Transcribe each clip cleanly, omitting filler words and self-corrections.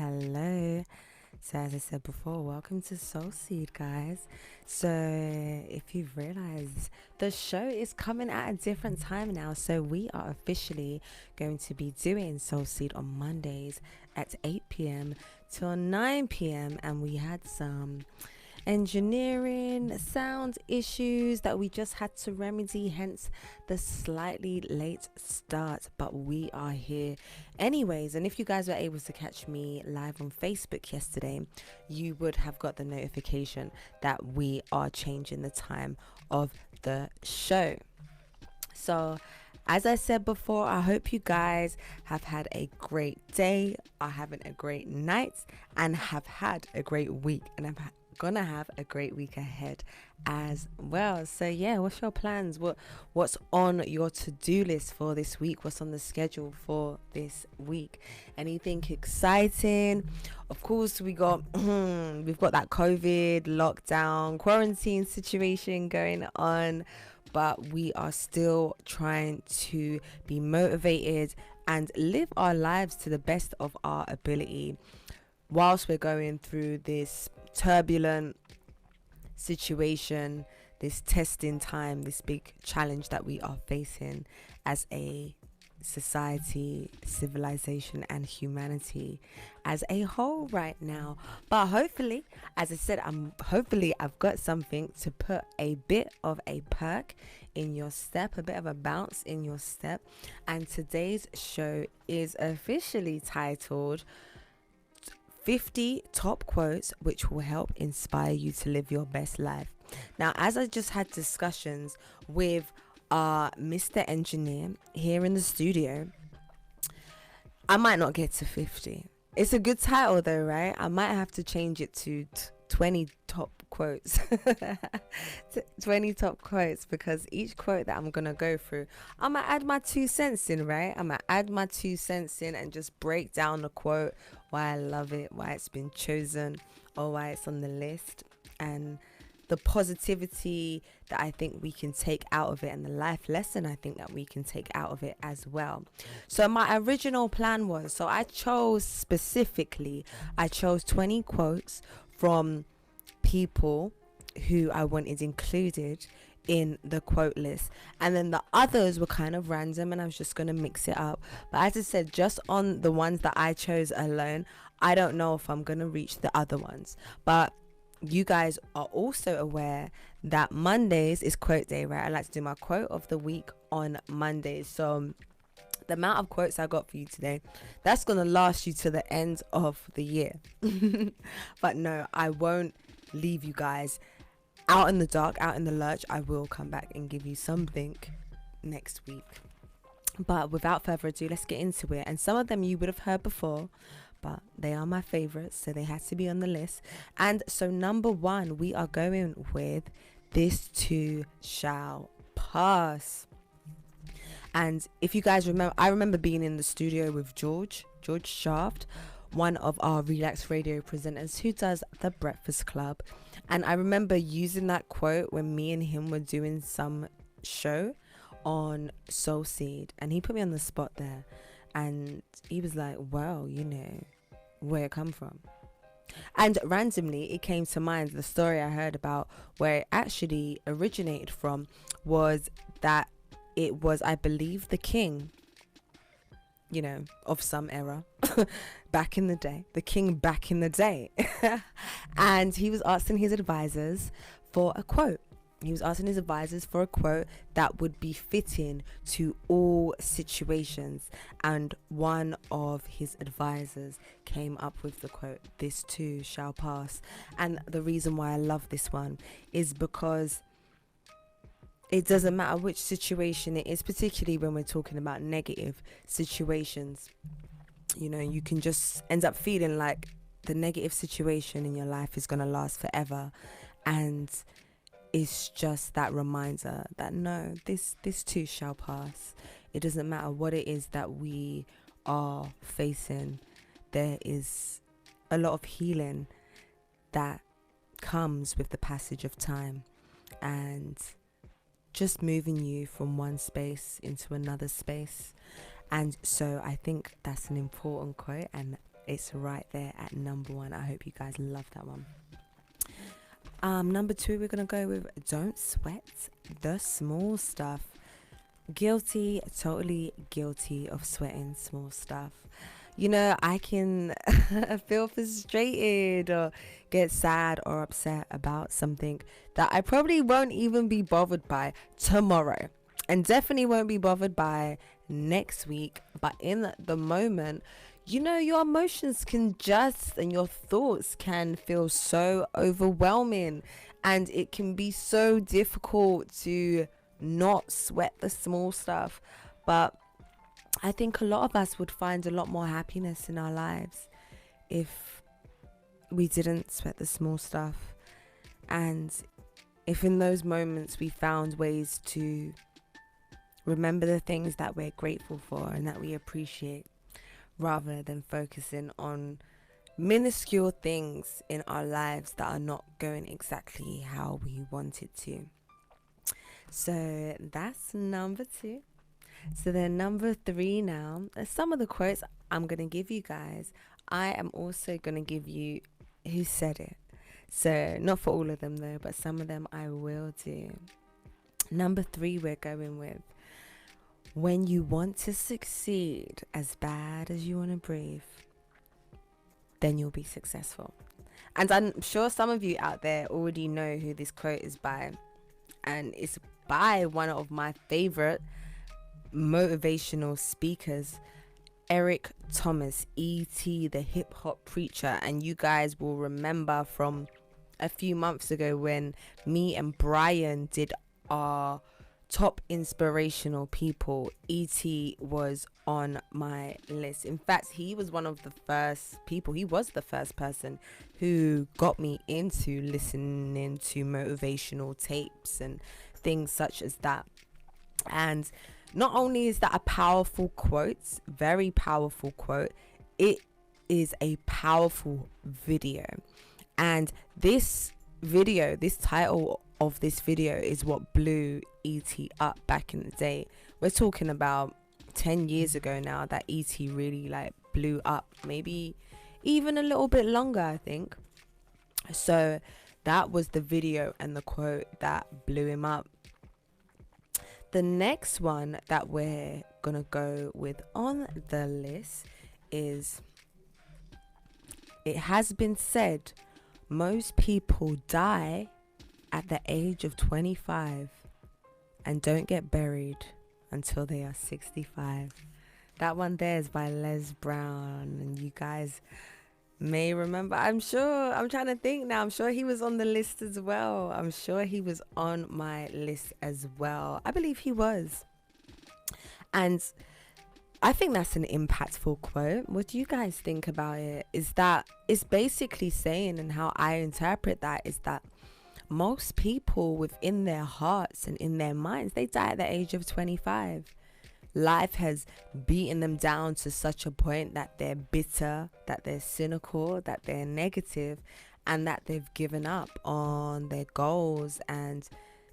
Hello. So as I said before, welcome to Soul Seed, guys. So if you've realized, the show is coming at a different time now. So we are officially going to be doing Soul Seed on Mondays at 8 p.m. till 9 p.m. And we had some engineering sound issues that we just had to remedy, hence the slightly late start, but we are here anyways. And if you guys were able to catch me live on Facebook yesterday, you would have got the notification that we are changing the time of the show. So as I said before, I hope you guys have had a great day, are having a great night, and have had a great week, and I'm gonna have a great week ahead as well. So yeah, what's your plans? What's on your to-do list for this week? What's on the schedule for this week? Anything exciting? Of course, we've got that COVID lockdown quarantine situation going on, but we are still trying to be motivated and live our lives to the best of our ability whilst we're going through this turbulent situation, this testing time, this big challenge that we are facing as a society, civilization, and humanity as a whole right now. But hopefully, as I said, I've got something to put a bit of a perk in your step, a bit of a bounce in your step. And today's show is officially titled 50 top quotes which will help inspire you to live your best life. Now, as I just had discussions with Mr. Engineer here in the studio, I might not get to 50. It's a good title though, right? I might have to change it to 20 top quotes. 20 top quotes, because each quote that I'm gonna go through, I'm gonna add my 2 cents in, right? I'm gonna add my 2 cents in and just break down the quote, why I love it, why it's been chosen, or why it's on the list, and the positivity that I think we can take out of it, and the life lesson I think that we can take out of it as well. So my original plan was, so I chose 20 quotes from people who I wanted included in the quote list, and then the others were kind of random and I was just going to mix it up. But as I said, just on the ones that I chose alone, I don't know if I'm going to reach the other ones. But you guys are also aware that Mondays is quote day, right? I like to do my quote of the week on Mondays. So the amount of quotes I got for you today, that's going to last you to the end of the year. But no, I won't leave you guys out in the dark, out in the lurch. I will come back and give you something next week. But without further ado, let's get into it. And some of them you would have heard before, but they are my favorites, so they had to be on the list. And so number 1, we are going with "This too shall pass." And if you guys remember, I remember being in the studio with George Shaft, one of our Relaks Radio presenters who does the Breakfast Club. And I remember using that quote when me and him were doing some show on Soul Seed, and he put me on the spot there. And he was like, well, you know, where it come from? And randomly, it came to mind, the story I heard about where it actually originated from was that it was, I believe, the king, you know, of some era back in the day, the king back in the day. And he was asking his advisors for a quote. He was asking his advisors for a quote that would be fitting to all situations. And one of his advisors came up with the quote, "This too shall pass." And the reason why I love this one is because it doesn't matter which situation it is, particularly when we're talking about negative situations. You know, you can just end up feeling like the negative situation in your life is going to last forever. And it's just that reminder that no, this too shall pass. It doesn't matter what it is that we are facing. There is a lot of healing that comes with the passage of time and just moving you from one space into another space. And so I think that's an important quote, and it's right there at number 1. I hope you guys love that one. Number 2, we're gonna go with don't sweat the small stuff. Guilty, totally guilty of sweating small stuff. You know, I can feel frustrated or get sad or upset about something that I probably won't even be bothered by tomorrow, and definitely won't be bothered by next week. But in the moment, you know, your emotions can and your thoughts can feel so overwhelming, and it can be so difficult to not sweat the small stuff. But I think a lot of us would find a lot more happiness in our lives if we didn't sweat the small stuff, and if in those moments we found ways to remember the things that we're grateful for and that we appreciate, rather than focusing on minuscule things in our lives that are not going exactly how we want it to. So that's number 2. So then number 3 now, some of the quotes I'm going to give you guys, I am also going to give you who said it. So not for all of them though, but some of them I will do. Number 3, we're going with, when you want to succeed as bad as you want to breathe, then you'll be successful. And I'm sure some of you out there already know who this quote is by. And it's by one of my favorite motivational speakers, Eric Thomas, E.T., the hip hop preacher. And you guys will remember from a few months ago when me and Brian did our top inspirational people, E.T. was on my list. In fact, he was one of the first people, he was the first person who got me into listening to motivational tapes and things such as that. And not only is that a powerful quote, very powerful quote, it is a powerful video. And this video, this title of this video is what blew E.T. up back in the day. We're talking about 10 years ago now that E.T. really like blew up, maybe even a little bit longer, I think. So that was the video and the quote that blew him up. The next one that we're gonna go with on the list is, it has been said most people die at the age of 25 and don't get buried until they are 65. That one there is by Les Brown, and you guys may remember. I'm trying to think now. I'm sure he was on the list as well. I'm sure he was on my list as well. I believe he was. And I think that's an impactful quote. What do you guys think about it? Is that it's basically saying, and how I interpret that is that most people within their hearts and in their minds, they die at the age of 25. Life has beaten them down to such a point that they're bitter, that they're cynical, that they're negative, and that they've given up on their goals and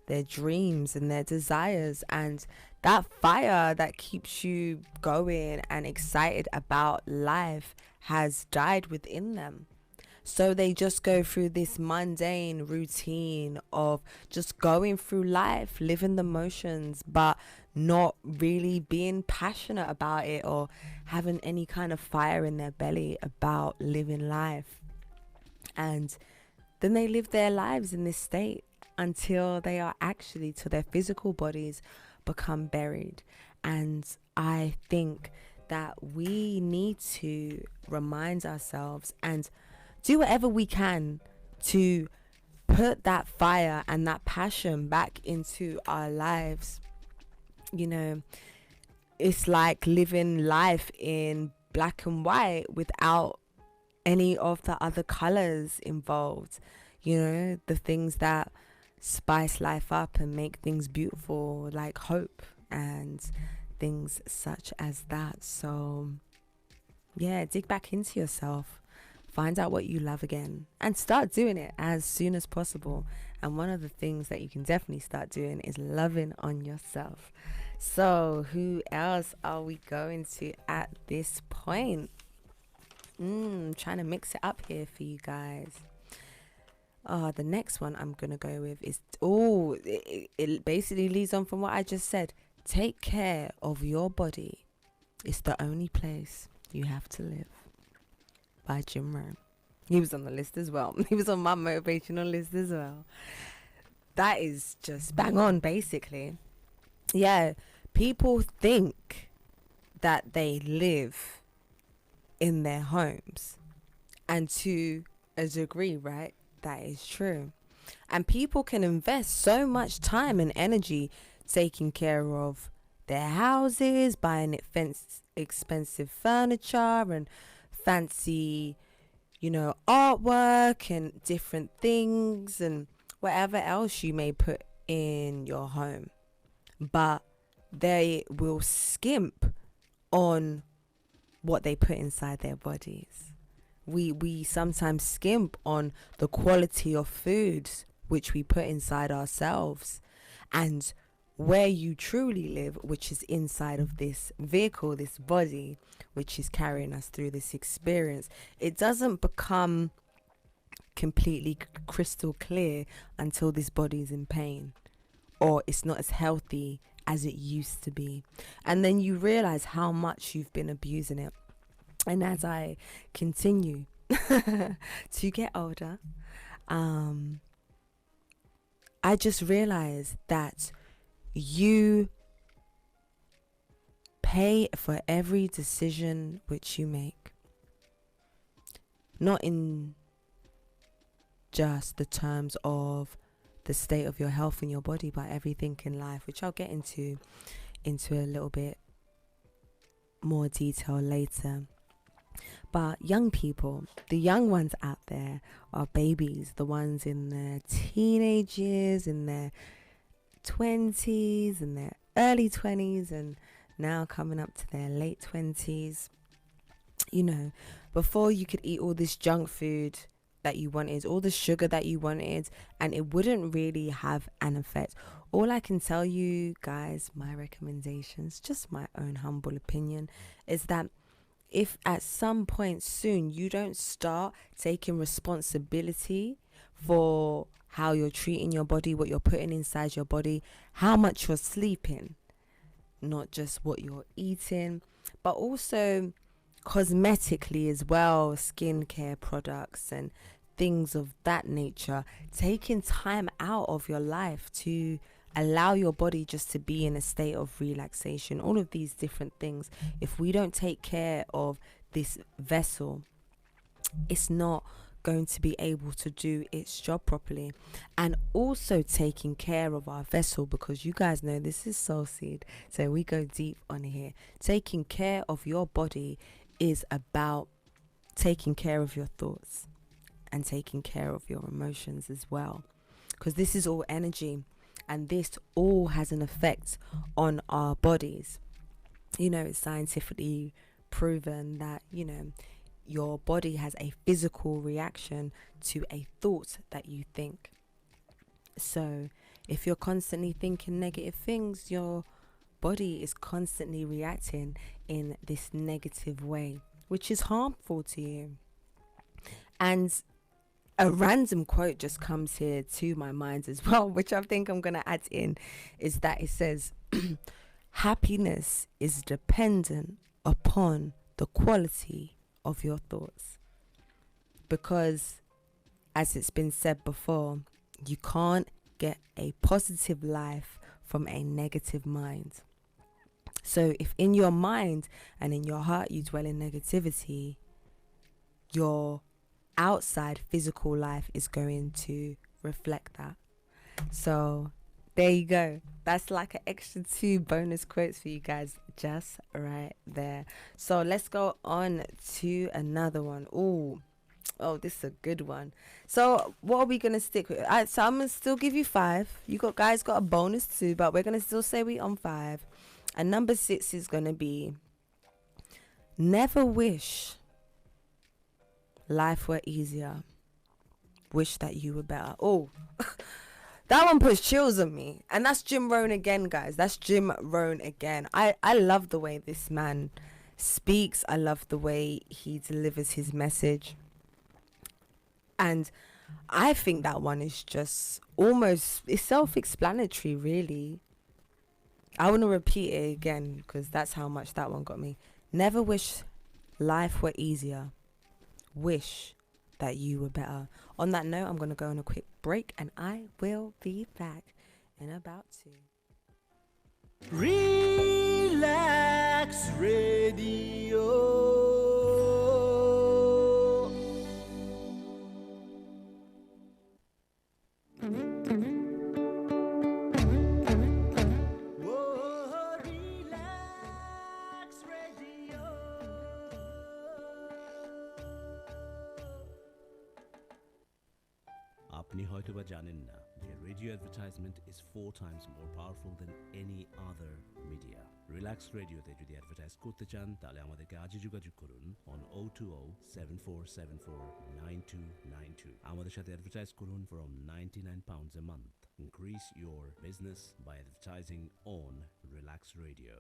their dreams and their desires. And that fire that keeps you going and excited about life has died within them. So they just go through this mundane routine of just going through life, living the motions, but not really being passionate about it or having any kind of fire in their belly about living life. And then they live their lives in this state until they are actually, till their physical bodies become buried. And I think that we need to remind ourselves and do whatever we can to put that fire and that passion back into our lives. You know, it's like living life in black and white without any of the other colors involved. You know, the things that spice life up and make things beautiful, like hope and things such as that. So yeah, dig back into yourself. Find out what you love again and start doing it as soon as possible. And one of the things that you can definitely start doing is loving on yourself. So who else are we going to at this point? Trying to mix it up here for you guys. The next one I'm going to go with is, it basically leads on from what I just said. Take care of your body. It's the only place you have to live. By Jim Rohn. He was on the list as well. He was on my motivational list as well. That is just bang on, basically. Yeah, people think that they live in their homes. And to a degree, right? That is true. And people can invest so much time and energy taking care of their houses, buying expensive furniture and fancy, artwork and different things and whatever else you may put in your home. But they will skimp on what they put inside their bodies. We sometimes skimp on the quality of foods which we put inside ourselves, and where you truly live, which is inside of this vehicle, this body, which is carrying us through this experience. It doesn't become completely crystal clear until this body is in pain, or it's not as healthy as it used to be. And then you realize how much you've been abusing it. And as I continue to get older, I just realized that you pay for every decision which you make. Not in just the terms of the state of your health and your body, but everything in life, which I'll get into a little bit more detail later. But young people, the young ones out there are babies, the ones in their teenage years, in their 20s, in their early 20s, and now coming up to their late 20s. Before you could eat all this junk food that you wanted, all the sugar that you wanted, and it wouldn't really have an effect. All I can tell you guys, my recommendations, just my own humble opinion, is that if at some point soon you don't start taking responsibility for how you're treating your body, what you're putting inside your body, how much you're sleeping, not just what you're eating, but also cosmetically as well, skincare products and things of that nature, taking time out of your life to allow your body just to be in a state of relaxation, all of these different things. If we don't take care of this vessel, it's not going to be able to do its job properly. And also taking care of our vessel, because you guys know this is Soul Seed, so we go deep on here. Taking care of your body is about taking care of your thoughts and taking care of your emotions as well, because this is all energy. And this all has an effect on our bodies. It's scientifically proven that, your body has a physical reaction to a thought that you think. So if you're constantly thinking negative things, your body is constantly reacting in this negative way, which is harmful to you. And a random quote just comes here to my mind as well, which I think I'm going to add in, is that it says, happiness is dependent upon the quality of your thoughts. Because, as it's been said before, you can't get a positive life from a negative mind. So if in your mind and in your heart you dwell in negativity, your outside physical life is going to reflect that. So there you go. That's like an extra 2 bonus quotes for you guys just right there. So let's go on to another one. Oh, this is a good one. So what are we gonna stick with? So I'm gonna still give you 5. You guys got a bonus 2, but we're gonna still say we on 5. And number 6 is gonna be, never wish life were easier. Wish that you were better. Oh, that one puts chills on me. And that's Jim Rohn again, guys. That's Jim Rohn again. I love the way this man speaks. I love the way he delivers his message. And I think that one is just almost, it's self-explanatory, really. I want to repeat it again because that's how much that one got me. Never wish life were easier. Wish that you were better. On that note, I'm going to go on a quick break and I will be back in about 2. Relaks Radio. আপনি হয়তোবা জানেন না যে radio advertisement is 4 times more powerful than any other media. Relax রেডিওতে যদি advertise করতে চান তাহলে আমাদেরকে আজই যোগাযোগ করুন on 020-7474-9292 আমাদের সাথে অ্যাডভার্টাইজ করুন from £99 a month. Increase your business by advertising on Relax Radio.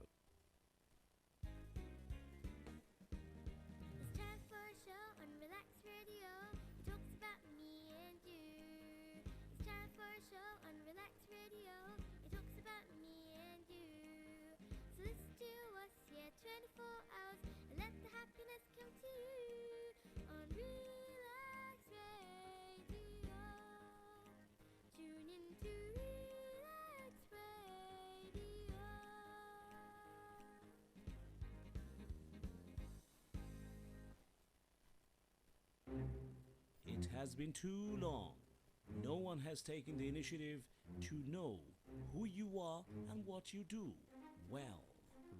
It has been too long. No one has taken the initiative to know who you are and what you do. Well,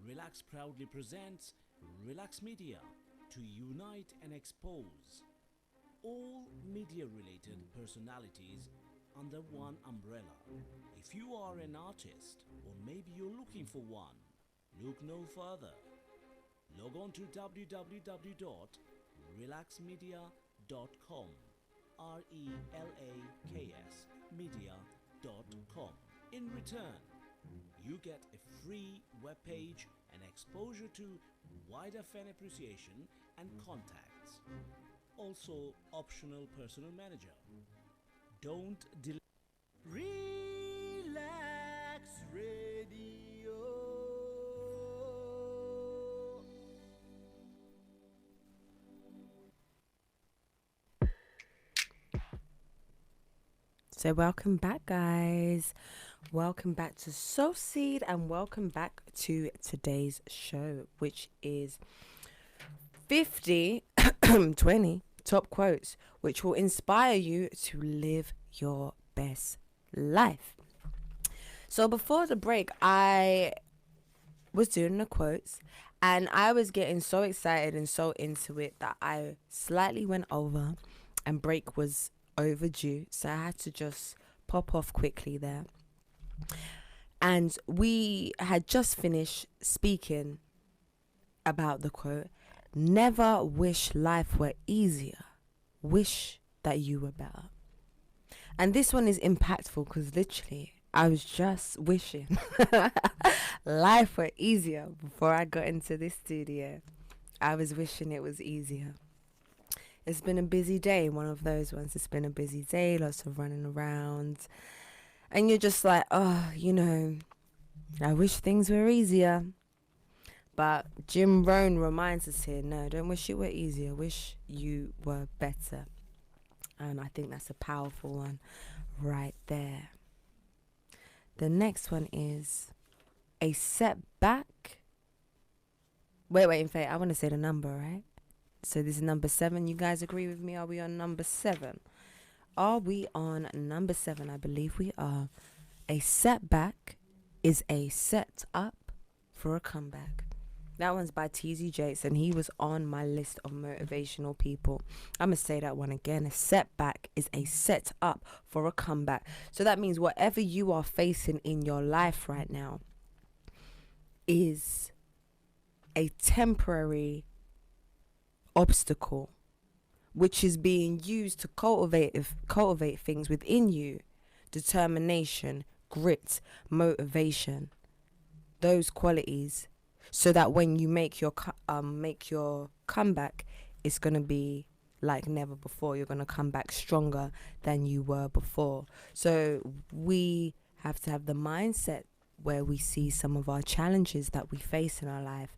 Relax proudly presents Relax Media to unite and expose all media-related personalities under one umbrella. If you are an artist or maybe you're looking for one, look no further. Log on to www.relaxmedia.com, RELAKS media.com. In return, you get a free webpage and exposure to wider fan appreciation and contacts. Also, optional personal manager. Don't delay. Relax Radio. So welcome back, guys. Welcome back to Soul Seed and welcome back to today's show, which is 50 20 top quotes which will inspire you to live your best life. So before the break, I was doing the quotes and I was getting so excited and so into it that I slightly went over and break was overdue, so I had to just pop off quickly there. And we had just finished speaking about the quote, never wish life were easier, wish that you were better. And this one is impactful because literally I was just wishing life were easier before I got into this studio. I was wishing it was easier. It's been a busy day, one of those ones. It's been a busy day, lots of running around. And you're just like, oh, you know, I wish things were easier. But Jim Rohn reminds us here, no, don't wish it were easier. Wish you were better. And I think that's a powerful one right there. The next one is a setback. Wait, in fact, I want to say the number, right? So this is number 7. You guys agree with me? Are we on number 7? Are we on number 7? I believe we are. A setback is a set up for a comeback. That one's by TZ Jakes, and he was on my list of motivational people. I'm going to say that one again. A setback is a set up for a comeback. So that means whatever you are facing in your life right now is a temporary obstacle which is being used to cultivate things within you. Determination, grit, motivation. Those qualities so that when you make your comeback, it's going to be like never before. You're going to come back stronger than you were before. So we have to have the mindset where we see some of our challenges that we face in our life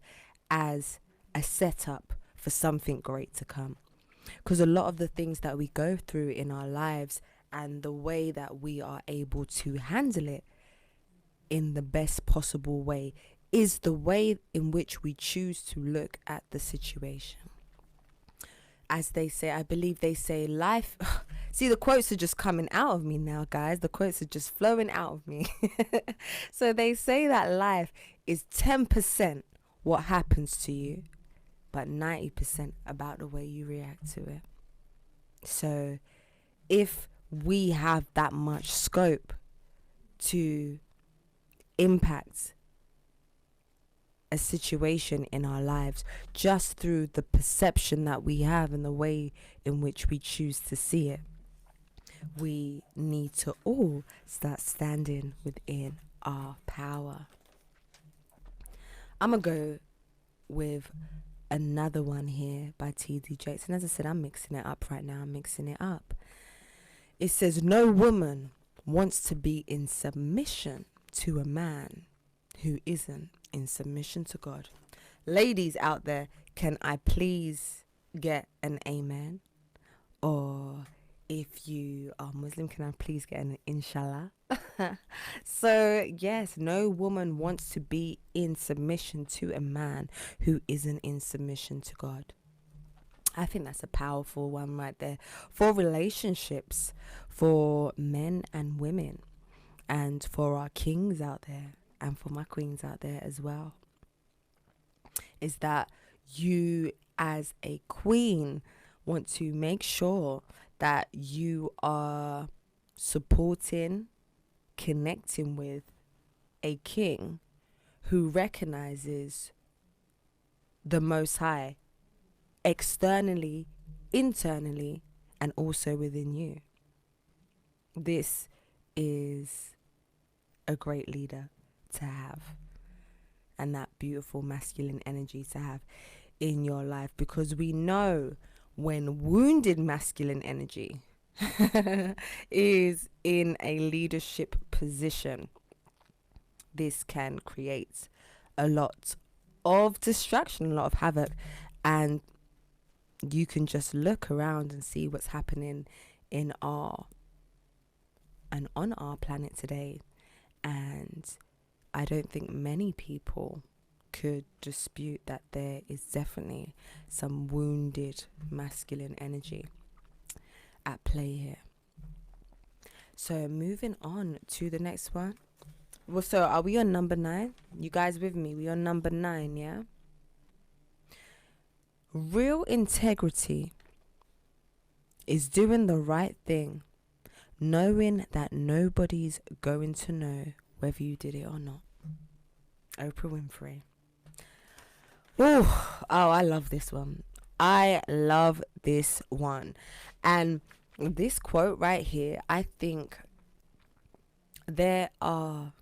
as a setup for something great to come. Because a lot of the things that we go through in our lives and the way that we are able to handle it in the best possible way is the way in which we choose to look at the situation. As they say, I believe they say life. See, the quotes are just coming out of me now, guys. The quotes are just flowing out of me. So they say that life is 10% what happens to you, but 90% about the way you react to it. So if we have that much scope to impact a situation in our lives just through the perception that we have and the way in which we choose to see it, we need to all start standing within our power. I'm gonna go with another one here by T.D. Jakes, and as I said, I'm mixing it up right now. It says, no woman wants to be in submission to a man who isn't in submission to God. Ladies out there, can I please get an amen? Or if you are Muslim, can I please get an inshallah? So yes, no woman wants to be in submission to a man who isn't in submission to God. I think that's a powerful one right there for relationships, for men and women, and for our kings out there, and for my queens out there as well. Is that you as a queen want to make sure that you are supporting, connecting with a king who recognizes the Most High externally, internally, and also within you. This is a great leader to have, and that beautiful masculine energy to have in your life, because we know when wounded masculine energy is in a leadership position, this can create a lot of distraction, a lot of havoc, and you can just look around and see what's happening in our and on our planet today, and I don't think many people could dispute that there is definitely some wounded masculine energy at play here. So moving on to the next one. Well, so are we on number 9? You guys with me? We on number 9, yeah? Real integrity is doing the right thing, knowing that nobody's going to know whether you did it or not. Oprah Winfrey. Oh, I love this one. I love this one. And this quote right here, I think there are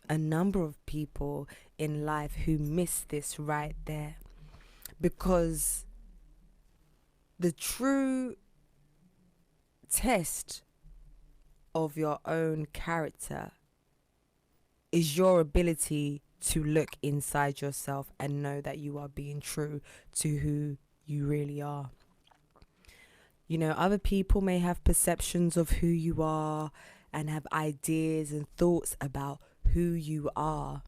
a number of people in life who miss this right there, because the true test of your own character is your ability to look inside yourself and know that you are being true to who you really are. You know, other people may have perceptions of who you are and have ideas and thoughts about who you are.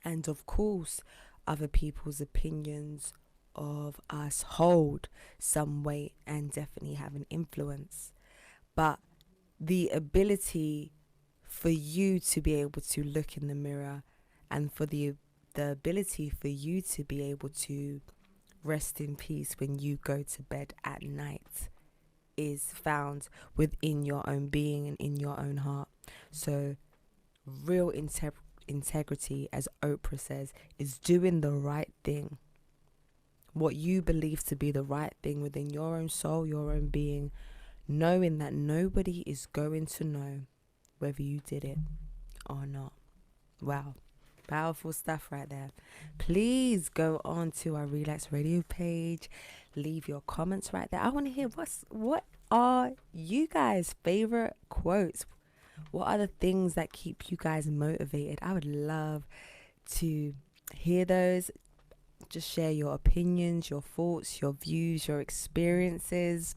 And of course, other people's opinions of us hold some weight and definitely have an influence. But the ability for you to be able to look in the mirror, and for the ability for you to be able to rest in peace when you go to bed at night, is found within your own being and in your own heart. So real integrity, as Oprah says, is doing the right thing. What you believe to be the right thing within your own soul, your own being, knowing that nobody is going to know whether you did it or not. Wow. Powerful stuff right there. Please go on to our Relaks Radio page. Leave your comments right there. I want to hear what are you guys' favorite quotes? What are the things that keep you guys motivated? I would love to hear those. Just share your opinions, your thoughts, your views, your experiences.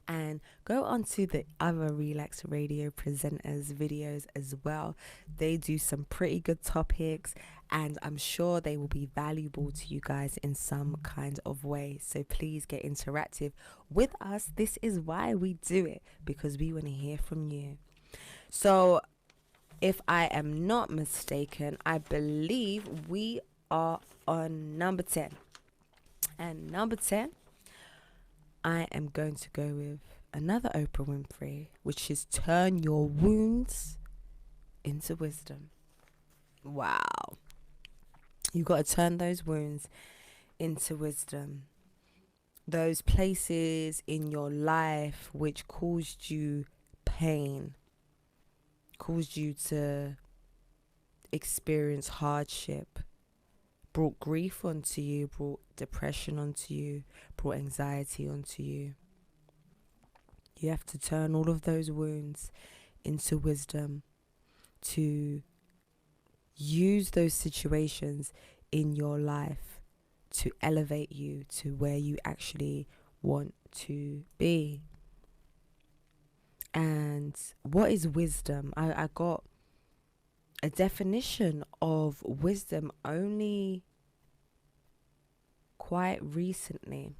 And go on to the other Relaks Radio presenters' videos as well. They do some pretty good topics, and I'm sure they will be valuable to you guys in some kind of way. So please get interactive with us. This is why we do it, because we want to hear from you. So if I am not mistaken, I believe we are on number 10. And number 10, I am going to go with another Oprah Winfrey, which is turn your wounds into wisdom. Wow. You got to turn those wounds into wisdom. Those places in your life which caused you pain, caused you to experience hardship, brought grief onto you, brought depression onto you, brought anxiety onto you. You have to turn all of those wounds into wisdom, to use those situations in your life to elevate you to where you actually want to be. And what is wisdom? I got a definition of wisdom only quite recently,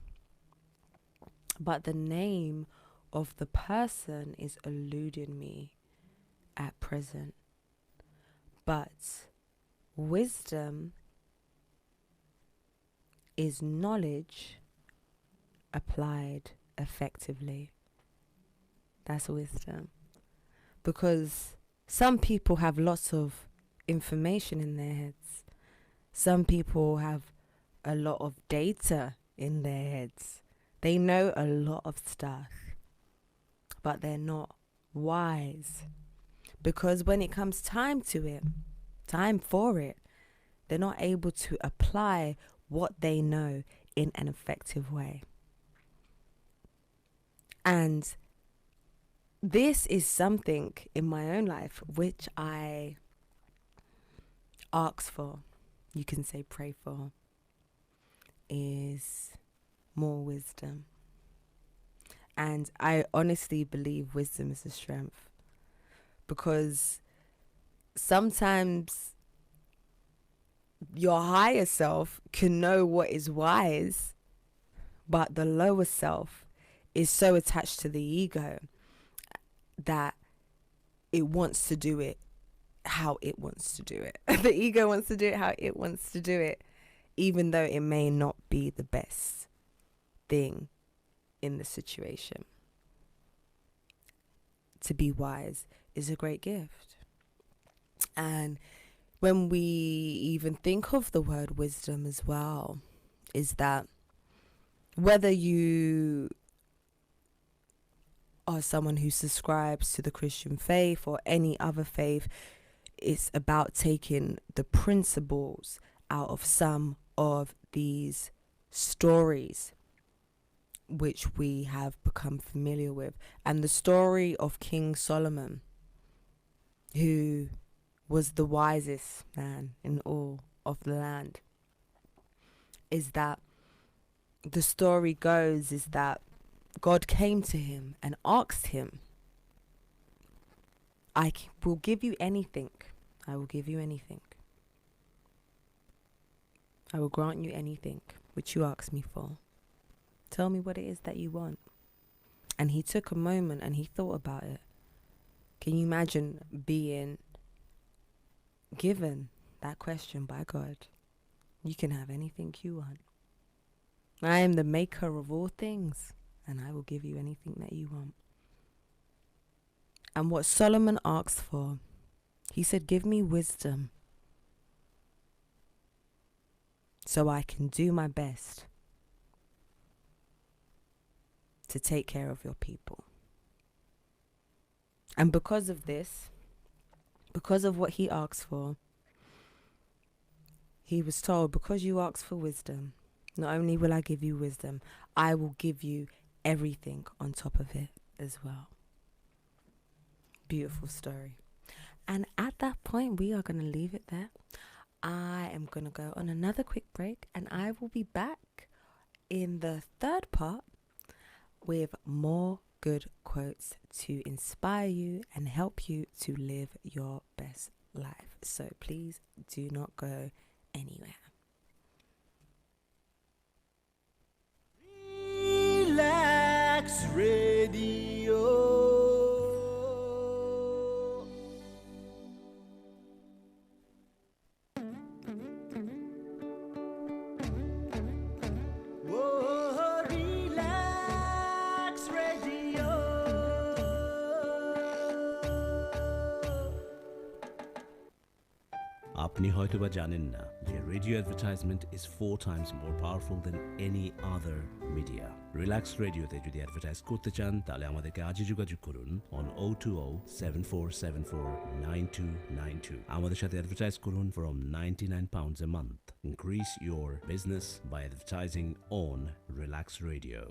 but the name of the person is eluding me at present. But wisdom is knowledge applied effectively. That's wisdom. Because some people have lots of information in their heads. Some people have a lot of data in their heads. They know a lot of stuff, but they're not wise. Because when it comes time for it, they're not able to apply what they know in an effective way. And this is something in my own life which I ask for, you can say pray for, is more wisdom. And I honestly believe wisdom is a strength, because sometimes your higher self can know what is wise, but the lower self is so attached to the ego that it wants to do it how it wants to do it. The ego wants to do it how it wants to do it, even though it may not be the best thing in the situation. To be wise is a great gift. And when we even think of the word wisdom as well, is that whether you are someone who subscribes to the Christian faith or any other faith, it's about taking the principles out of some of these stories which we have become familiar with. And the story of King Solomon, who was the wisest man in all of the land, is that the story goes is that God came to him and asked him, I will give you anything. I will give you anything. I will grant you anything which you ask me for. Tell me what it is that you want. And he took a moment and he thought about it. Can you imagine being given that question by God? You can have anything you want. I am the maker of all things, and I will give you anything that you want. And what Solomon asked for, he said, give me wisdom so I can do my best to take care of your people. And because of this, because of what he asked for, he was told, because you asked for wisdom, not only will I give you wisdom, I will give you everything on top of it as well. Beautiful story. And at that point, we are going to leave it there. I am going to go on another quick break, and I will be back in the third part with more good quotes to inspire you and help you to live your best life. So please do not go anywhere. Relaks Radio. Whoa, Relaks Radio. আপনি হয়তোবা জানেন না যে radio advertisement is 4 times more powerful than any other media. Relax রেডিওতে যদি advertise করতে চান তাহলে আমাদেরকে আজই যোগাযোগ করুন on 020-7474-9292. আমাদের সাথে অ্যাডভার্টাইজ করুন from £99 a month. Increase your business by advertising on Relax Radio.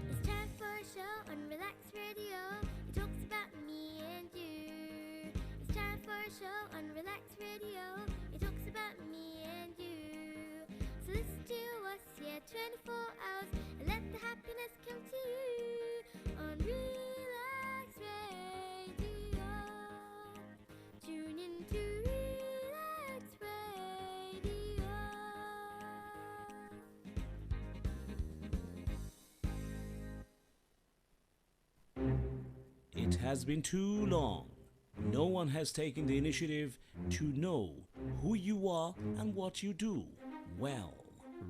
It's time for a show on Relax Radio. It talks about me and you. It's time for a show on Relax Radio. It talks about me and you. So listen to us, 24 hours, and let the happiness come to you on Relax Radio. Tune in to Relax Radio. It has been too long. No one has taken the initiative to know who you are and what you do. Well,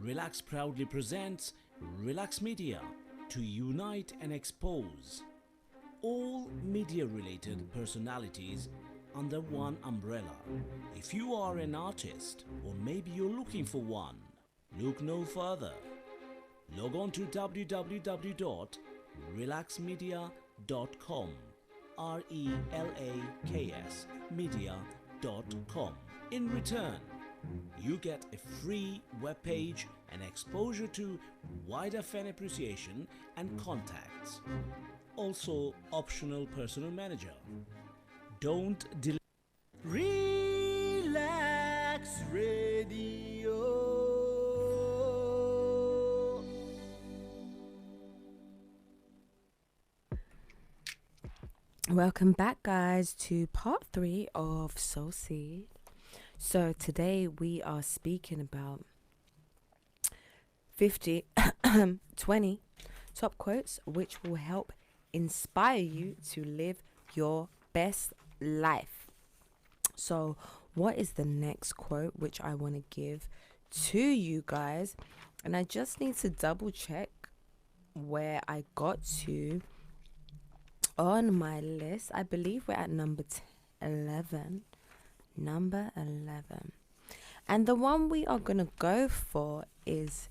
Relax proudly presents Relax Media to unite and expose all media-related personalities under one umbrella. If you are an artist or maybe you're looking for one, look no further. Log on to www.relaxmedia.com, RELAKS media.com. In return, you get a free webpage and exposure to wider fan appreciation and contacts. Also, optional personal manager. Don't delay. Relaks Radio. Welcome back, guys, to part 3 of Soul Seed. So today we are speaking about 20 top quotes which will help inspire you to live your best life. So what is the next quote which I want to give to you guys? And I just need to double check where I got to on my list. I believe we're at number 11. Number 11. And the one we are going to go for is,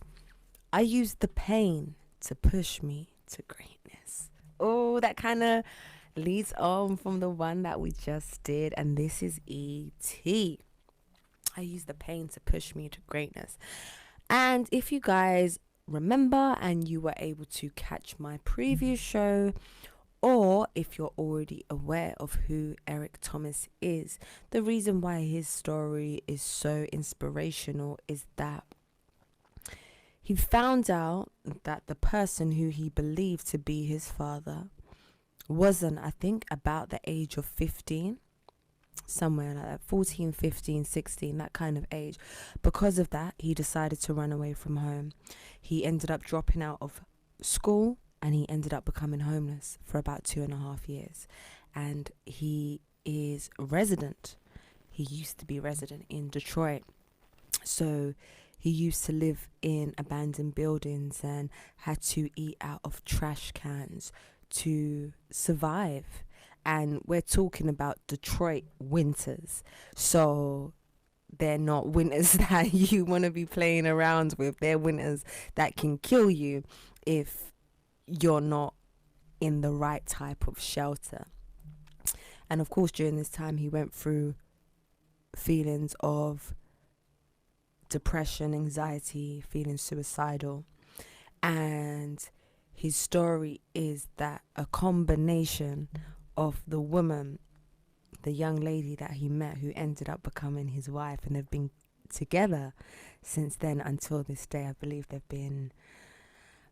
I use the pain to push me to greatness. Oh, that kind of leads on from the one that we just did. And this is E.T. I use the pain to push me to greatness. And if you guys remember and you were able to catch my previous show, or if you're already aware of who Eric Thomas is, the reason why his story is so inspirational is that he found out that the person who he believed to be his father wasn't, I think, about the age of 15, somewhere like that, 14, 15, 16, that kind of age. Because of that, he decided to run away from home. He ended up dropping out of school, and he ended up becoming homeless for about 2.5 years. And he is resident. He used to be resident in Detroit. So he used to live in abandoned buildings and had to eat out of trash cans to survive. And we're talking about Detroit winters. So they're not winters that you want to be playing around with. They're winters that can kill you if you're not in the right type of shelter. And of course, during this time, he went through feelings of depression, anxiety, feeling suicidal. And his story is that a combination of the woman, the young lady that he met, who ended up becoming his wife, and they've been together since then until this day. I believe they've been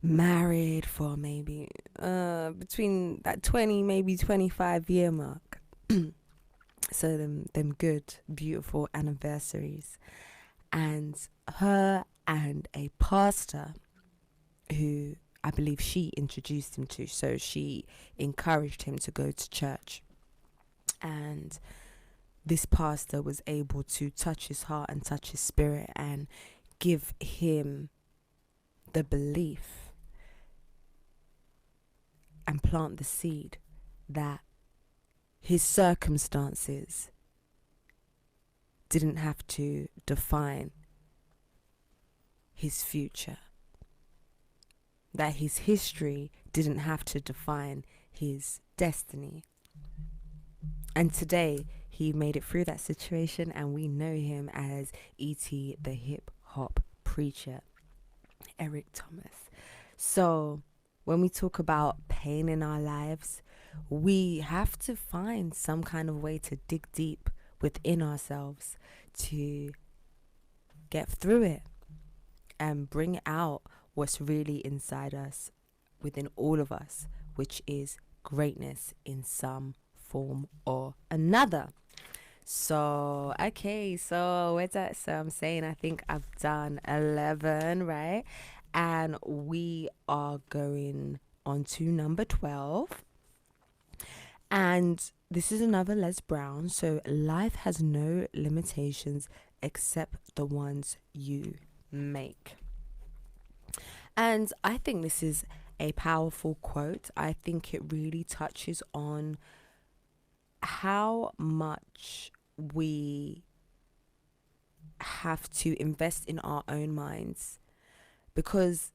married for maybe between that 20, maybe 25-year mark. So them good, beautiful anniversaries. And her and a pastor who I believe she introduced him to, so she encouraged him to go to church. And this pastor was able to touch his heart and touch his spirit and give him the belief and plant the seed that his circumstances didn't have to define his future, that his history didn't have to define his destiny. And today he made it through that situation, and we know him as E.T. the hip hop preacher, Eric Thomas. So when we talk about pain in our lives, we have to find some kind of way to dig deep within ourselves to get through it and bring out what's really inside us, within all of us, which is greatness in some form or another. So okay, so where's that? So I'm saying I think I've done 11, right? And we are going on to number 12. And this is another Les Brown. So life has no limitations except the ones you make. And I think this is a powerful quote. I think it really touches on how much we have to invest in our own minds, because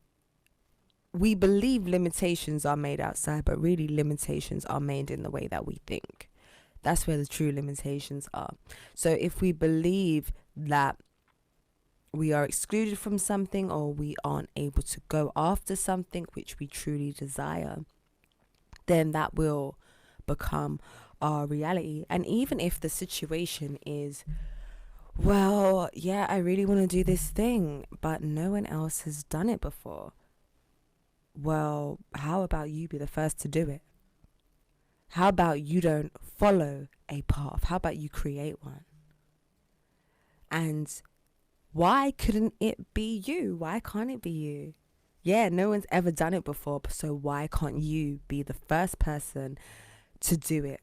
we believe limitations are made outside, but really limitations are made in the way that we think. That's where the true limitations are. So if we believe that we are excluded from something, or we aren't able to go after something which we truly desire, then that will become our reality. And even if the situation is, well, yeah, I really want to do this thing, but no one else has done it before. Well, how about you be the first to do it? How about you don't follow a path? How about you create one? And why couldn't it be you? Why can't it be you? Yeah, no one's ever done it before, so why can't you be the first person to do it?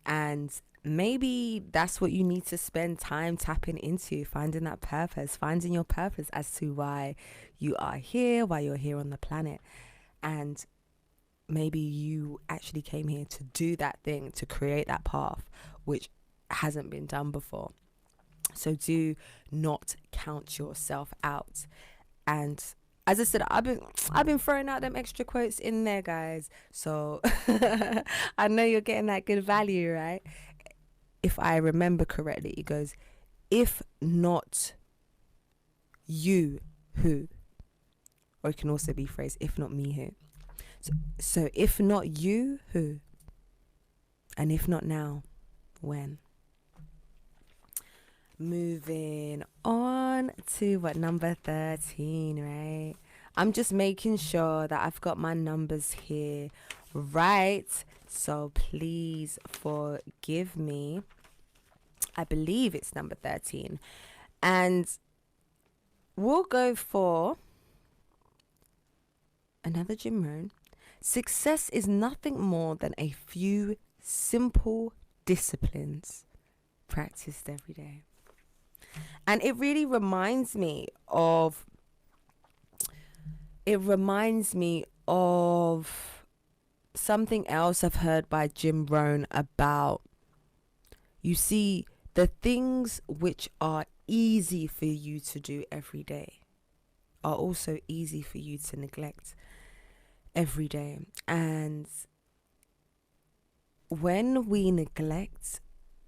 And maybe that's what you need to spend time tapping into, finding that purpose, finding your purpose as to why you are here, why you're here on the planet. And maybe you actually came here to do that thing, to create that path, which hasn't been done before. So do not count yourself out. And as I said, I've been throwing out them extra quotes in there, guys. So I know you're getting that good value, right? If I remember correctly, it goes, if not you, who? Or it can also be phrased, if not me, who? So if not you, who? And if not now, when? Moving on to number 13, right? I'm just making sure that I've got my numbers here right, so please forgive me. I believe it's number 13, and we'll go for another Jim Rohn. Success is nothing more than a few simple disciplines practiced every day. And it really reminds me of something else I've heard by Jim Rohn about, you see, the things which are easy for you to do every day are also easy for you to neglect every day. And when we neglect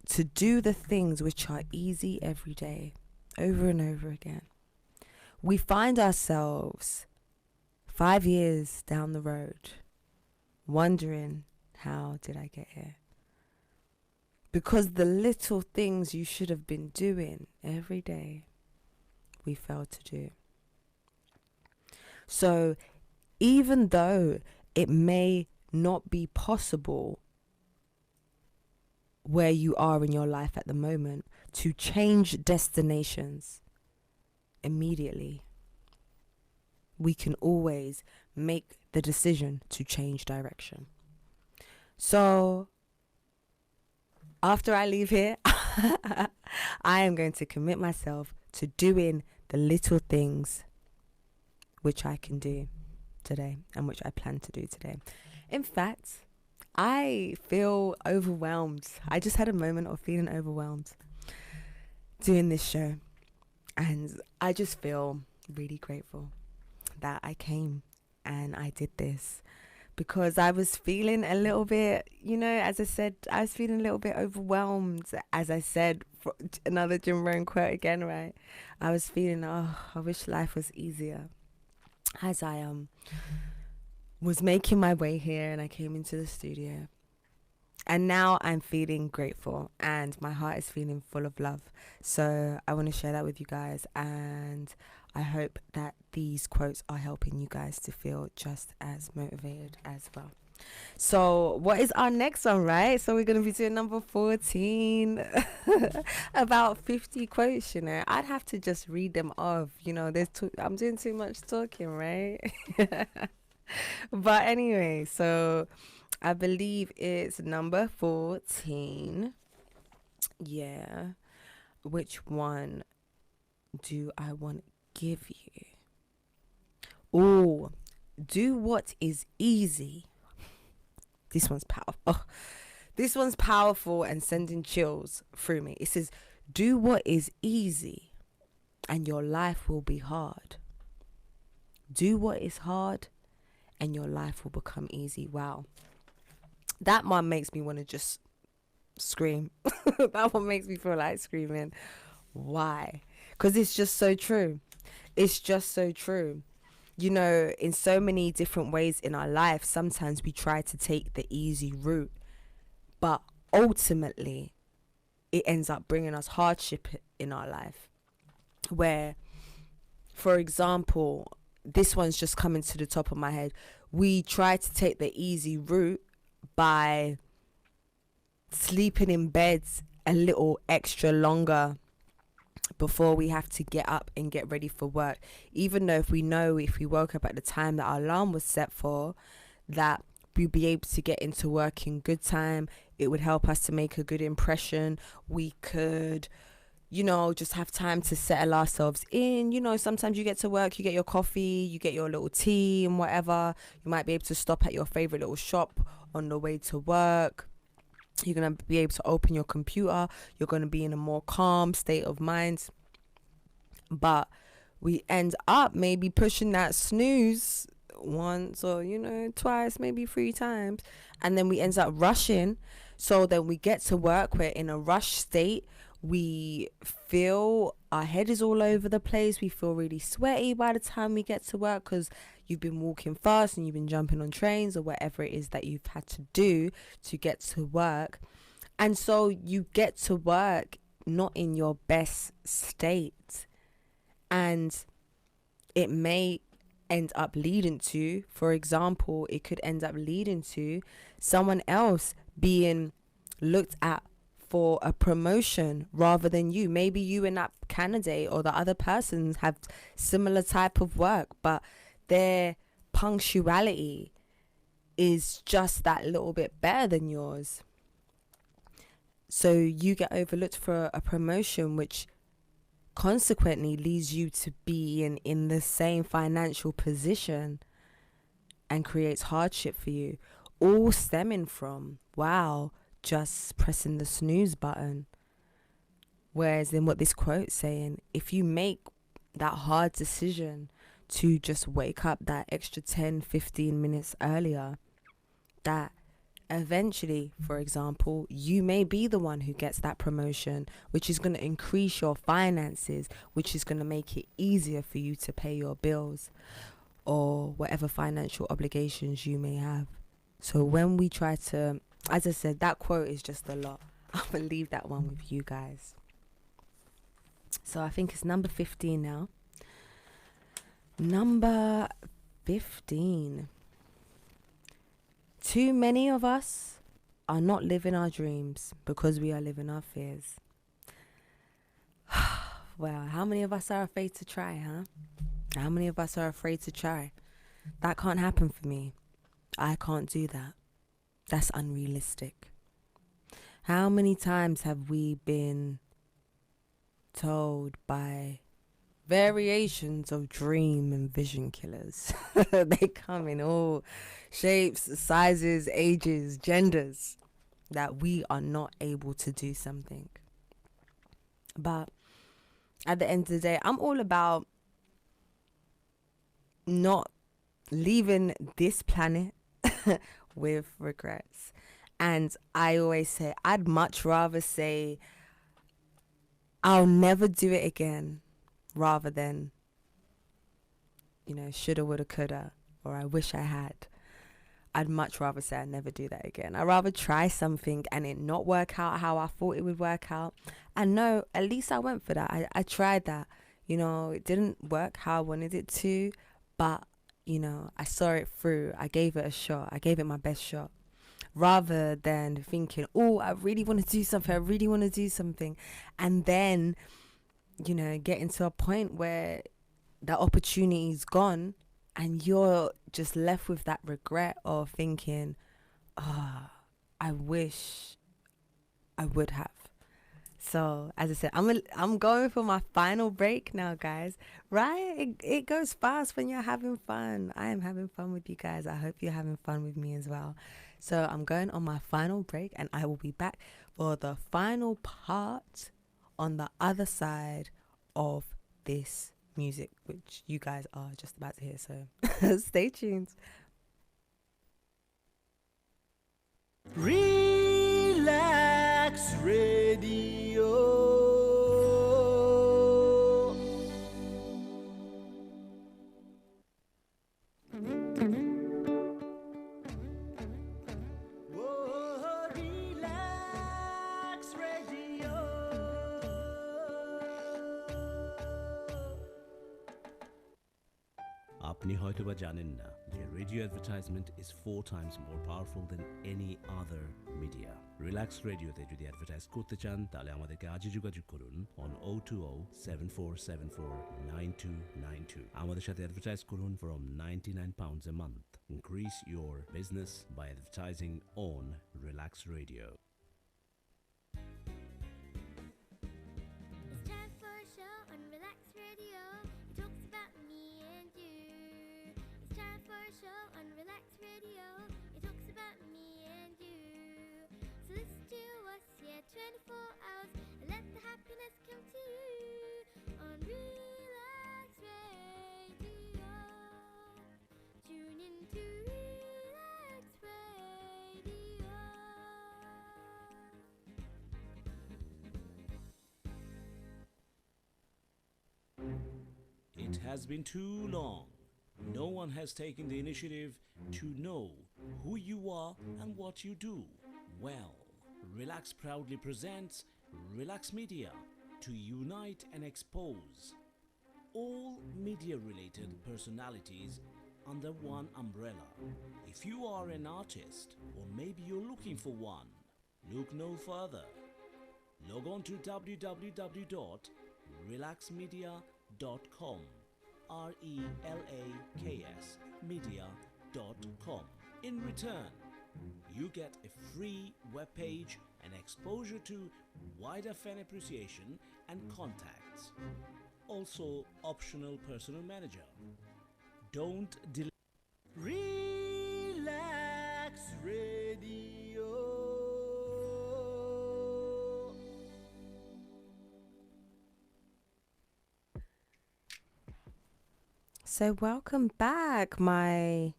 to do the things which are easy every day, over and over again, we find ourselves 5 years down the road wondering, how did I get here? Because the little things you should have been doing every day, we failed to do. So even though it may not be possible where you are in your life at the moment to change destinations immediately, we can always make the decision to change direction. So after I leave here, I am going to commit myself to doing the little things which I can do today and which I plan to do today. In fact, I feel overwhelmed. I just had a moment of feeling overwhelmed doing this show. And I just feel really grateful that I came and I did this, because I was feeling a little bit, as I said, I was feeling a little bit overwhelmed. As I said, for another Jim Rohn quote again, right? I was feeling, I wish life was easier. As I was making my way here and I came into the studio. And now I'm feeling grateful and my heart is feeling full of love. So I want to share that with you guys, and I hope that these quotes are helping you guys to feel just as motivated as well. So what is our next one, right? So we're going to be doing number 14. About 50 quotes, I'd have to just read them off. I'm doing too much talking, right? But anyway, so I believe it's number 14. Yeah. Which one do I want to give you? Oh, do what is easy. This one's powerful. Oh, this one's powerful and sending chills through me. It says, do what is easy and your life will be hard. Do what is hard and your life will become easy. Wow. That one makes me want to just scream. That one makes me feel like screaming. Why? Because it's just so true. It's just so true. In so many different ways in our life, sometimes we try to take the easy route, but ultimately it ends up bringing us hardship in our life. Where, for example, this one's just coming to the top of my head. We try to take the easy route by sleeping in beds a little extra longer before we have to get up and get ready for work, even though if we woke up at the time that our alarm was set for, that we'd be able to get into work in good time. It would help us to make a good impression. We could just have time to settle ourselves in. Sometimes you get to work, you get your coffee, you get your little tea and whatever. You might be able to stop at your favorite little shop on the way to work. You're going to be able to open your computer. You're going to be in a more calm state of mind. But we end up maybe pushing that snooze once or, twice, maybe 3 times. And then we end up rushing. So then we get to work. We're in a rush state. We feel our head is all over the place. We feel really sweaty by the time we get to work because you've been walking fast and you've been jumping on trains or whatever it is that you've had to do to get to work. And so you get to work not in your best state. And it may end up leading to, for example, it could end up leading to someone else being looked at for a promotion rather than you. Maybe you and that candidate or the other persons have similar type of work, but their punctuality is just that little bit better than yours. So you get overlooked for a promotion, which consequently leads you to be in the same financial position and creates hardship for you, all stemming from, just pressing the snooze button. Whereas in what this quote's saying, if you make that hard decision to just wake up that extra 10, 15 minutes earlier, that Eventually, for example, you may be the one who gets that promotion, which is going to increase your finances, which is going to make it easier for you to pay your bills or whatever financial obligations you may have. So when we try to, as I said, that quote is just a lot. I'm going to leave that one with you guys. So I think it's number 15 now. Number 15. Too many of us are not living our dreams because we are living our fears. Well, how many of us are afraid to try, huh? How many of us are afraid to try? That can't happen for me. I can't do that. That's unrealistic. How many times have we been told by variations of dream and vision killers? They come in all shapes, sizes, ages, genders, that we are not able to do something. But at the end of the day, I'm all about not leaving this planet with regrets. And I always say, I'd much rather say I'll never do it again, rather than, shoulda, woulda, coulda, or I wish I had. I'd much rather say I never do that again. I'd rather try something and it not work out how I thought it would work out. And no, at least I went for that. I tried that. It didn't work how I wanted it to, but, I saw it through. I gave it a shot. I gave it my best shot. Rather than thinking, oh, I really want to do something. And then, getting to a point where that opportunity is gone and you're just left with that regret of thinking, I wish I would have. So, as I said, I'm going for my final break now, guys. Right? It goes fast when you're having fun. I am having fun with you guys. I hope you're having fun with me as well. So, I'm going on my final break and I will be back for the final part on the other side of this music, which you guys are just about to hear. So, stay tuned. Relaks Radio. Whoa, Relaks Radio. আপনি হয়তোবা জানেন না যে radio advertisement is 4 times more powerful than any other media. Relax রেডিওতে যদি advertise করতে চান তাহলে আমাদেরকে আজই যোগাযোগ করুন on 020-7474-9292. আমাদের সাথে অ্যাডভার্টাইজ করুন from £99 a month. Increase your business by advertising on Relax Radio. It's time for a show on Relax Radio. It talks about me and you. It's time for a show on Relax Radio. It talks about me and you. So listen to us here 24 hours and let the happiness come to you on Relax Radio. Tune in to Relax Radio. It has been too long. No one has taken the initiative to know who you are and what you do. Well, Relax proudly presents Relax Media to unite and expose all media-related personalities under one umbrella. If you are an artist or maybe you're looking for one, look no further. Log on to www.relaxmedia.com. RELAKS media.com. In return, you get a free webpage and exposure to wider fan appreciation and contacts. Also, optional personal manager. Don't delay. Relax Radio. So welcome back, my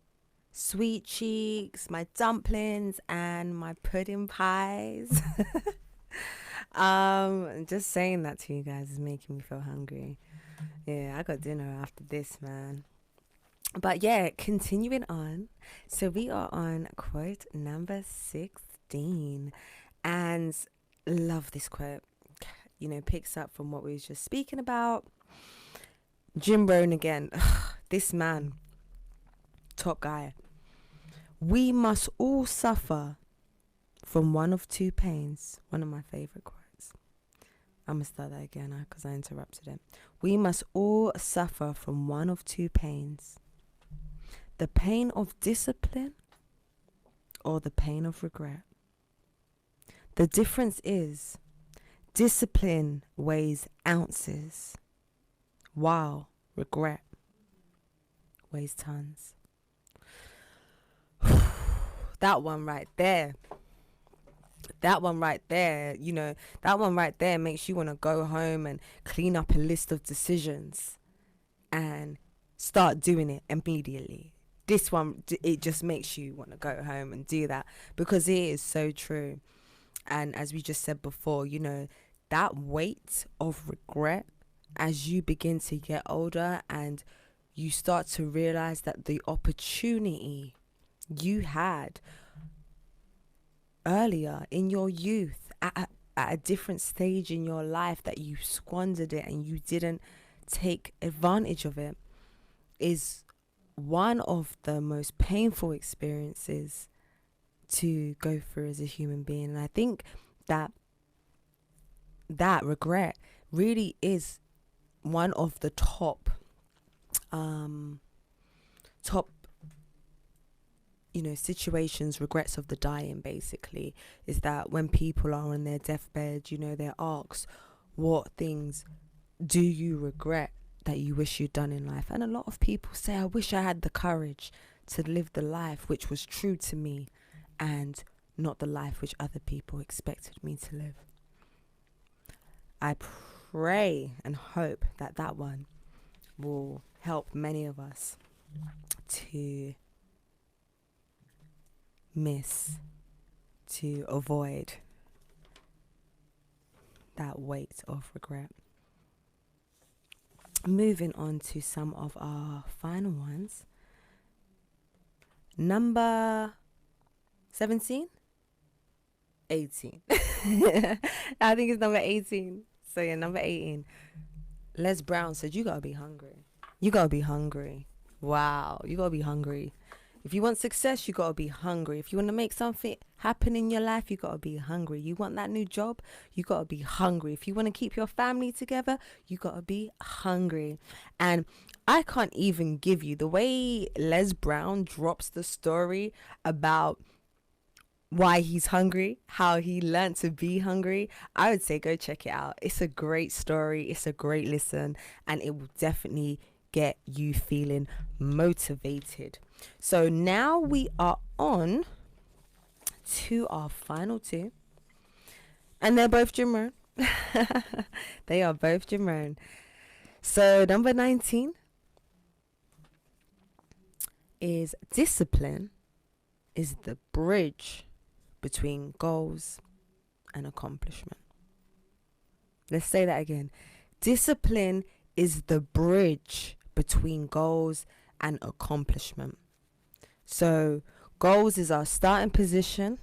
sweet cheeks, my dumplings, and my pudding pies. Just saying that to you guys is making me feel hungry. Yeah, I got dinner after this, man. But yeah, continuing on. So we are on quote number 16, and love this quote. You know, picks up from what we was just speaking about. Jim Rohn again. This man, top guy. We must all suffer from one of two pains. One of my favorite quotes. I'm going to start that again because I interrupted it. We must all suffer from one of two pains. The pain of discipline or the pain of regret. The difference is discipline weighs ounces, while regret weighs tons. That one right there. That one right there, you know, that one right there makes you want to go home and clean up a list of decisions and start doing it immediately. This one, it just makes you want to go home and do that because it is so true. And as we just said before, you know, that weight of regret as you begin to get older and you start to realize that the opportunity you had earlier in your youth at a different stage in your life, that you squandered it and you didn't take advantage of it, is one of the most painful experiences to go through as a human being. And I think that regret really is one of the top you know, situations, regrets of the dying, basically, is that when people are on their deathbed, you know, they're asked, what things do you regret that you wish you'd done in life? And a lot of people say, I wish I had the courage to live the life which was true to me and not the life which other people expected me to live. I pray and hope that that one will help many of us to avoid that weight of regret. Moving on to some of our final ones. Number 17? 18. I think it's number 18. So yeah, number 18. Les Brown said, you gotta be hungry. You gotta be hungry. Wow, you gotta be hungry. If you want success, you gotta be hungry. If you want to make something happen in your life, you gotta be hungry. You want that new job, you gotta be hungry. If you want to keep your family together, you gotta be hungry. And I can't even give you the way Les Brown drops the story about why he's hungry, how he learned to be hungry. I would say go check it out. It's a great story. It's a great listen, and it will definitely get you feeling motivated. So now we are on to our final two, and they're both Jim Rohn. They are both Jim Rohn. So number 19 is discipline is the bridge between goals and accomplishment. Let's say that again. Discipline is the bridge between goals and accomplishment. So goals is our starting position.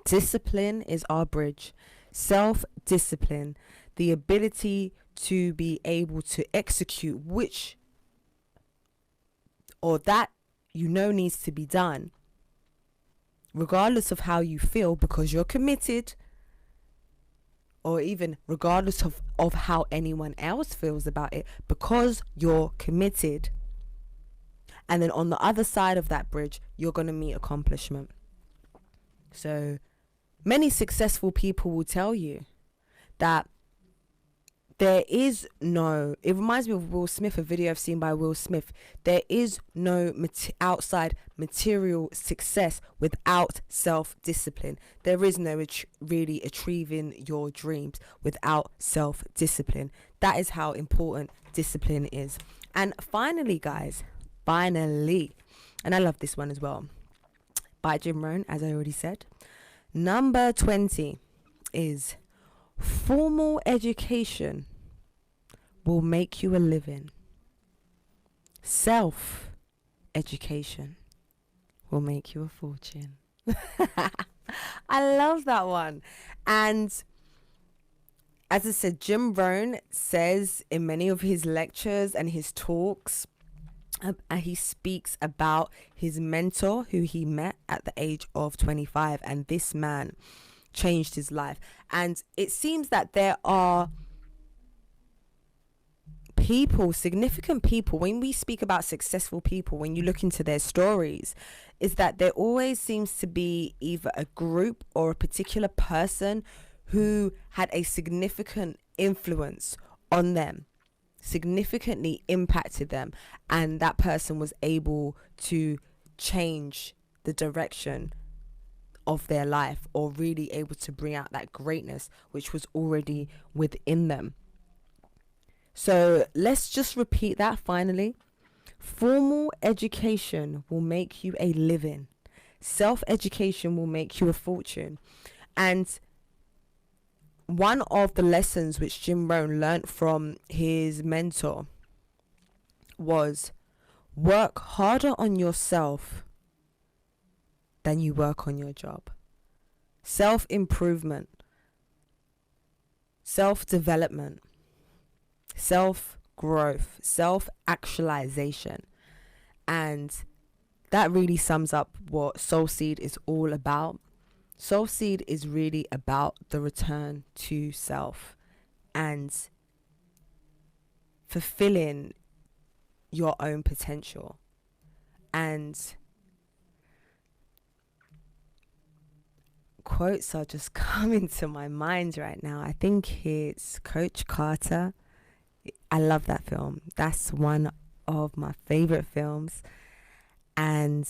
Discipline is our bridge. Self-discipline, the ability to be able to execute which or that you know needs to be done, regardless of how you feel, because you're committed, or even regardless of how anyone else feels about it, because you're committed. And then on the other side of that bridge, you're going to meet accomplishment. So many successful people will tell you that there is no, it reminds me of Will Smith, a video I've seen by Will Smith. There is no outside material success without self-discipline. There is no really achieving your dreams without self-discipline. That is how important discipline is. And finally, guys, And I love this one as well, by Jim Rohn, as I already said. Number 20 is formal education will make you a living. Self-education will make you a fortune. I love that one. And as I said, Jim Rohn says in many of his lectures and his talks, he speaks about his mentor who he met at the age of 25, and this man changed his life. And it seems that there are people, significant people, when we speak about successful people, when you look into their stories, is that there always seems to be either a group or a particular person who had a significant influence on them, significantly impacted them, and that person was able to change the direction of their life, or really able to bring out that greatness which was already within them. So let's just repeat that finally. Formal education will make you a living. Self-education will make you a fortune. And one of the lessons which Jim Rohn learnt from his mentor was work harder on yourself than you work on your job. Self-improvement, self-development, self-growth, self-actualization. And that really sums up what Soul Seed is all about. Soul Seed is really about the return to self and fulfilling your own potential. And quotes are just coming to my mind right now. I think it's Coach Carter. I love that film. That's one of my favorite films. And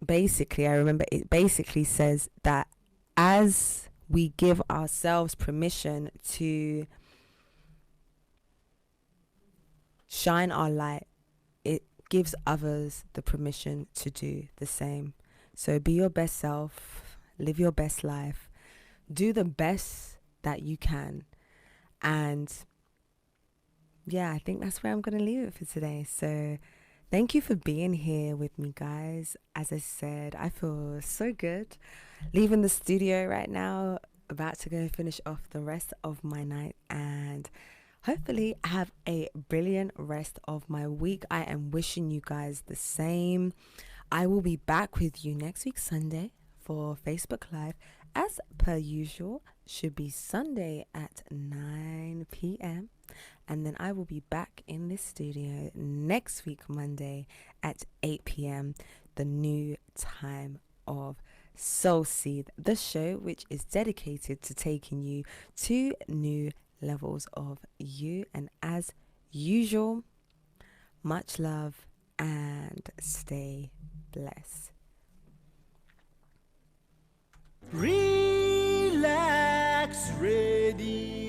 basically, I remember it basically says that as we give ourselves permission to shine our light, it gives others the permission to do the same. So be your best self, live your best life, do the best that you can. And yeah, I think that's where I'm going to leave it for today. So thank you for being here with me, guys. As I said, I feel so good leaving the studio right now, about to go finish off the rest of my night and hopefully have a brilliant rest of my week. I am wishing you guys the same. I will be back with you next week, Sunday, for Facebook Live. As per usual, should be Sunday at 9 p.m. And then I will be back in this studio next week, Monday at 8 p.m. The new time of Soul Seed, the show which is dedicated to taking you to new levels of you. And as usual, much love and stay blessed. Relax Radio.